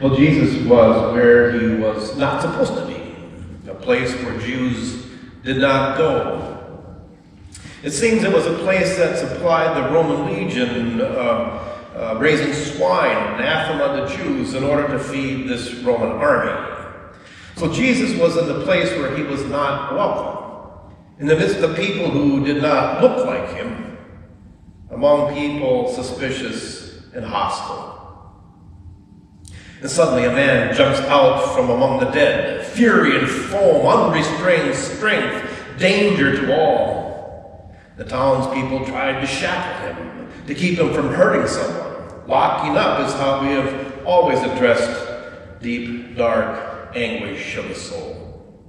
Well, Jesus was where he was not supposed to be, a place where Jews did not go. It seems it was a place that supplied the Roman legion, raising swine, anathema to Jews, in order to feed this Roman army. So Jesus was in the place where he was not welcome, in the midst of people who did not look like him, among people suspicious and hostile. And suddenly a man jumps out from among the dead, fury and foam, unrestrained strength, danger to all. The townspeople tried to shackle him, to keep him from hurting someone. Locking up is how we have always addressed deep, dark anguish of the soul.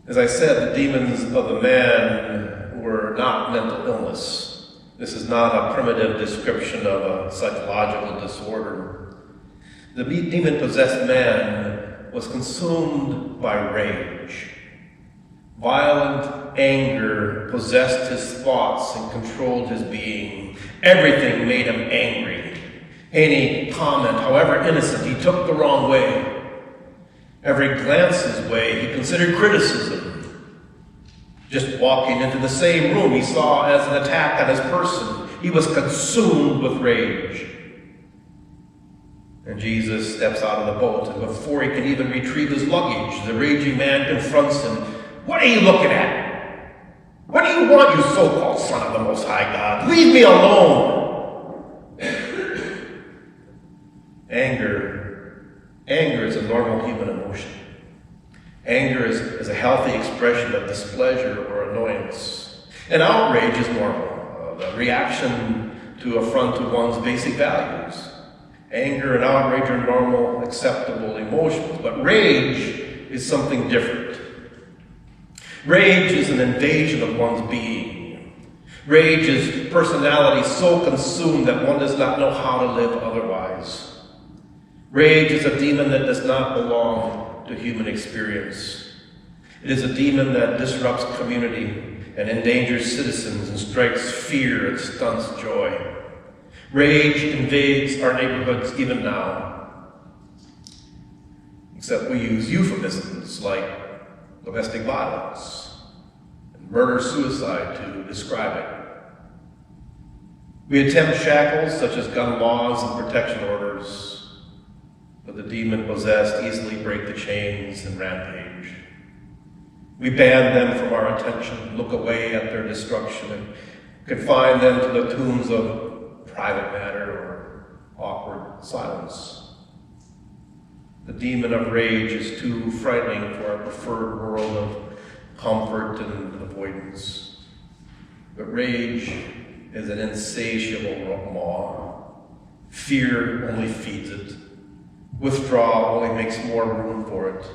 As I said, the demons of the man were not mental illness. This is not a primitive description of a psychological disorder. The demon-possessed man was consumed by rage. Violent anger possessed his thoughts and controlled his being. Everything made him angry. Any comment, however innocent, he took the wrong way. Every glance his way, he considered criticism. Just walking into the same room he saw as an attack on his person. He was consumed with rage. And Jesus steps out of the boat, and before he can even retrieve his luggage, the raging man confronts him. "What are you looking at? What do you want, you so-called son of the Most High God? Leave me alone!" Anger is a normal human emotion. Anger is a healthy expression of displeasure or annoyance. And outrage is normal, the reaction to affront to one's basic values. Anger and outrage are normal, acceptable emotions, but rage is something different. Rage is an invasion of one's being. Rage is personality so consumed that one does not know how to live otherwise. Rage is a demon that does not belong to human experience. It is a demon that disrupts community and endangers citizens and strikes fear and stunts joy. Rage invades our neighborhoods even now. Except we use euphemisms like domestic violence and murder-suicide to describe it. We attempt shackles such as gun laws and protection orders, but the demon-possessed easily break the chains and rampage. We ban them from our attention, look away at their destruction, and confine them to the tombs of private matter or awkward silence. The demon of rage is too frightening for our preferred world of comfort and avoidance. But rage is an insatiable maw. Fear only feeds it. Withdrawal only makes more room for it.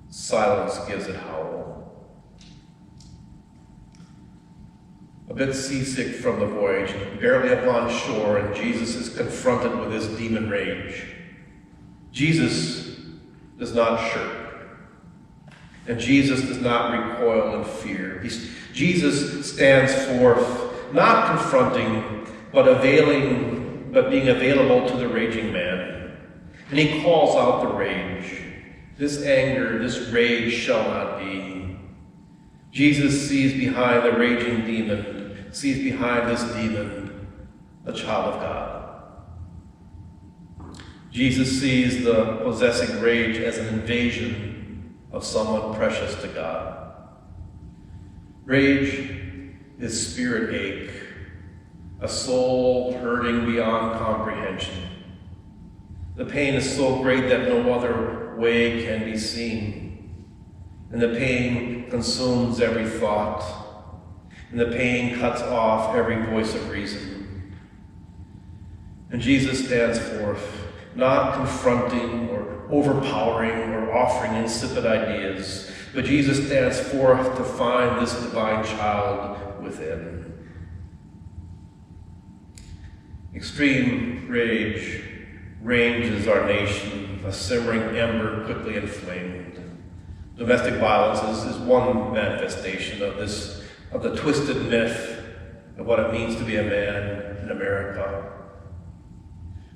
Silence gives it howl. A bit seasick from the voyage, barely upon shore, and Jesus is confronted with his demon rage. Jesus does not shirk, and Jesus does not recoil in fear. Jesus stands forth, not confronting, but being available to the raging man. And he calls out the rage. This anger, this rage shall not be. Jesus sees behind the raging demon, sees behind this demon a child of God. Jesus sees the possessing rage as an invasion of someone precious to God. Rage is spirit ache, a soul hurting beyond comprehension. The pain is so great that no other way can be seen. And the pain consumes every thought. And the pain cuts off every voice of reason. And Jesus stands forth, not confronting or overpowering or offering insipid ideas, but Jesus stands forth to find this divine child within. Extreme rage ranges our nation, a simmering ember quickly inflamed. Domestic violence is one manifestation of the twisted myth of what it means to be a man in America.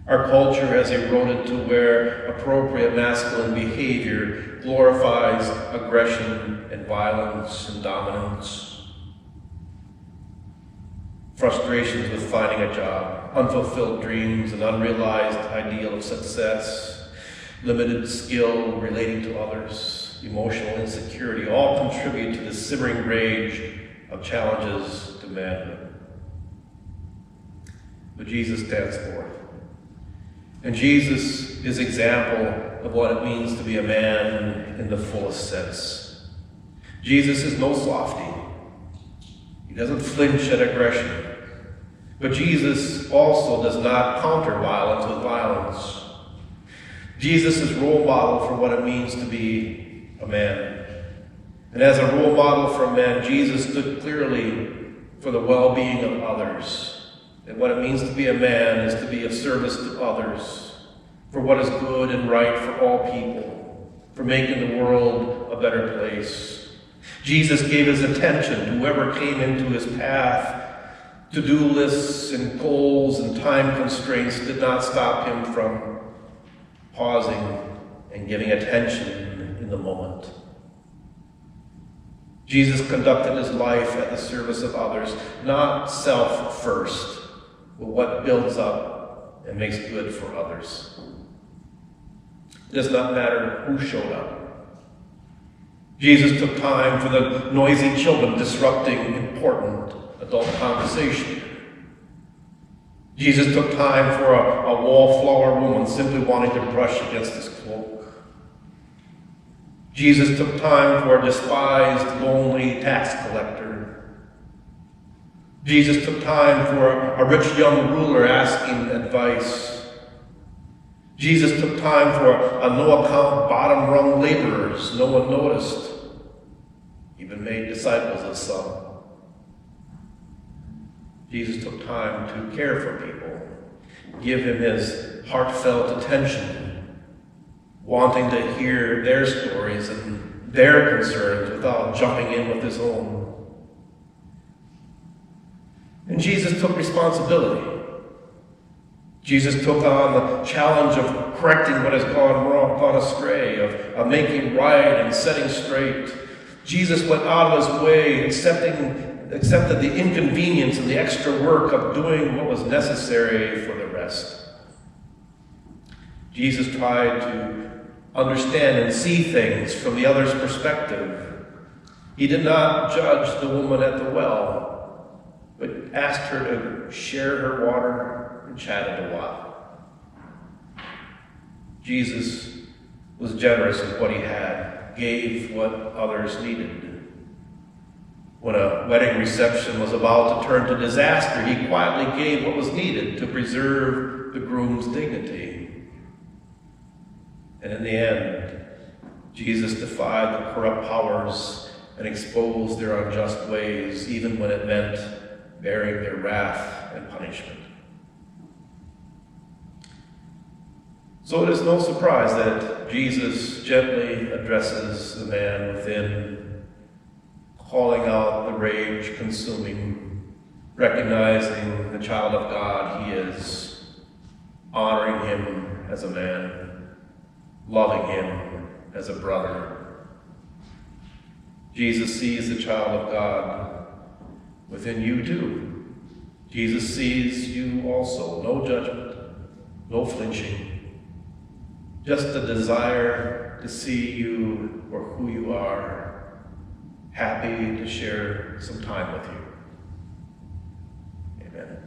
Our culture has eroded to where appropriate masculine behavior glorifies aggression and violence and dominance. Frustrations with finding a job, unfulfilled dreams, an unrealized ideal of success, limited skill relating to others, emotional insecurity, all contribute to the simmering rage of challenges to manhood. But Jesus stands forth. And Jesus is example of what it means to be a man in the fullest sense. Jesus is no softy. He doesn't flinch at aggression. But Jesus also does not counter violence with violence. Jesus is role model for what it means to be a man. And as a role model for men, Jesus stood clearly for the well-being of others. And what it means to be a man is to be of service to others, for what is good and right for all people, for making the world a better place. Jesus gave his attention to whoever came into his path. To-do lists and goals and time constraints did not stop him from pausing and giving attention in the moment. Jesus conducted his life at the service of others, not self first, but what builds up and makes good for others. It does not matter who showed up. Jesus took time for the noisy children disrupting important adult conversation. Jesus took time for a wallflower woman simply wanting to brush against his cloak. Jesus took time for a despised, lonely tax collector. Jesus took time for a rich young ruler asking advice. Jesus took time for a no-account, bottom-rung laborers no one noticed. Even made disciples of some. Jesus took time to care for people, give him his heartfelt attention, wanting to hear their stories and their concerns without jumping in with his own. And Jesus took responsibility. Jesus took on the challenge of correcting what has gone wrong, gone astray, of making right and setting straight. Jesus went out of his way, accepted the inconvenience and the extra work of doing what was necessary for the rest. Jesus tried to understand and see things from the other's perspective. He did not judge the woman at the well, but asked her to share her water and chatted a while. Jesus was generous with what he had, gave what others needed. When a wedding reception was about to turn to disaster, he quietly gave what was needed to preserve the groom's dignity. And in the end, Jesus defied the corrupt powers and exposed their unjust ways, even when it meant bearing their wrath and punishment. So it is no surprise that Jesus gently addresses the man within, calling out the rage consuming, recognizing the child of God he is, honoring him as a man, loving him as a brother. Jesus sees the child of God within you too. Jesus sees you also. No judgment, no flinching, just a desire to see you for who you are, happy to share some time with you. Amen.